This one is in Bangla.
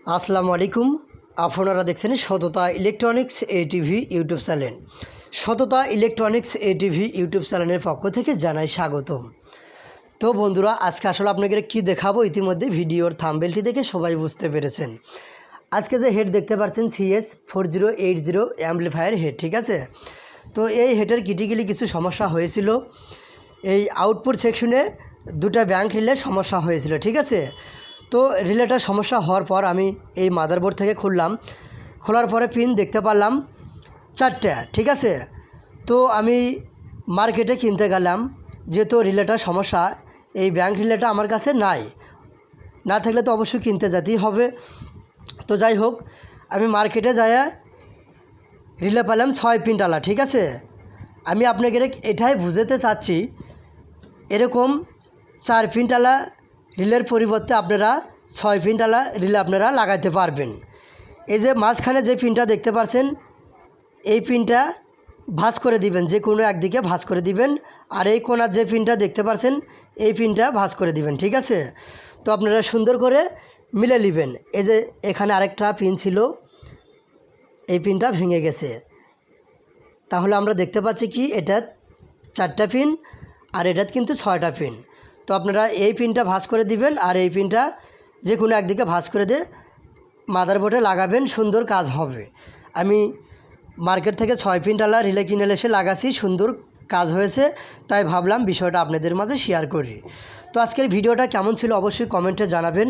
আসসালামু আলাইকুম। আপনারা দেখছেন সততা ইলেকট্রনিক্স এটিভি ইউটিউব চ্যানেল। সততা ইলেকট্রনিক্স এটিভি ইউটিউব চ্যানেলের পক্ষ থেকে জানাই স্বাগতম। তো বন্ধুরা, আজকে আসলে আপনাদের কি দেখাবো ইতিমধ্যে ভিডিওর থাম্বনেলটি দেখে সবাই বুঝতে পেরেছেন। আজকে যে হেড দেখতে পাচ্ছেন CS4080 অ্যাম্পলিফায়ার হেড, ঠিক আছে। তো এই হেডের ক্রিটিক্যালি কিছু সমস্যা হয়েছিল। এই আউটপুট সেকশনে দুটো ব্যাংক রিলে সমস্যা হয়েছিল, ঠিক আছে। তো রিলেটা সমস্যা হওয়ার পর আমি এই মাদারবোর্ড থেকে খোলার পরে পিন দেখতে পারলাম 4টে, ঠিক আছে। তো আমি মার্কেটে কিনতে গেলাম, যেহেতু রিলেটার সমস্যা, এই ব্যাংক রিলেটা আমার কাছে না থাকলে তো অবশ্যই কিনতে যেতেই হবে। তো যাই হোক, আমি মার্কেটে যাই রিলে পেলাম 6 পিনটালা, ঠিক আছে। আমি আপনাকে এটাই বুঝাতে চাচ্ছি, এরকম 4 পিনটালা রিলের পরিবর্তে আপনারা 6 পিনটালা রিলে আপনারা লাগাইতে পারবেন। এই যে মাঝখানে যে পিনটা দেখতে পাচ্ছেন, এই পিনটা ভাঁজ করে দিবেন, যে কোনো একদিকে ভাঁজ করে দিবেন। আর এই কোণার যে পিনটা দেখতে পাচ্ছেন, এই পিনটা ভাঁজ করে দিবেন, ঠিক আছে। তো আপনারা সুন্দর করে মিলে নেবেন। এই যে এখানে আরেকটা পিন ছিল, এই পিনটা ভেঙে গেছে। তাহলে আমরা দেখতে পাচ্ছি কি এটা 4টা পিন আর এটা কিন্তু 6টা পিন। তো আপনারা এই পিনটা ভাঁজ করে দিবেন আর এই পিনটা যে কোনো একদিকে ভাঁজ করে দিয়ে মাদারবোর্ডে লাগাবেন, সুন্দর কাজ হবে। আমি মার্কেট থেকে 6 পিনটালা রিলে কিনে এসে লাগাচ্ছি, সুন্দর কাজ হয়েছে, তাই ভাবলাম বিষয়টা আপনাদের মাঝে শেয়ার করি। তো আজকের ভিডিওটা কেমন ছিল অবশ্যই কমেন্টে জানাবেন।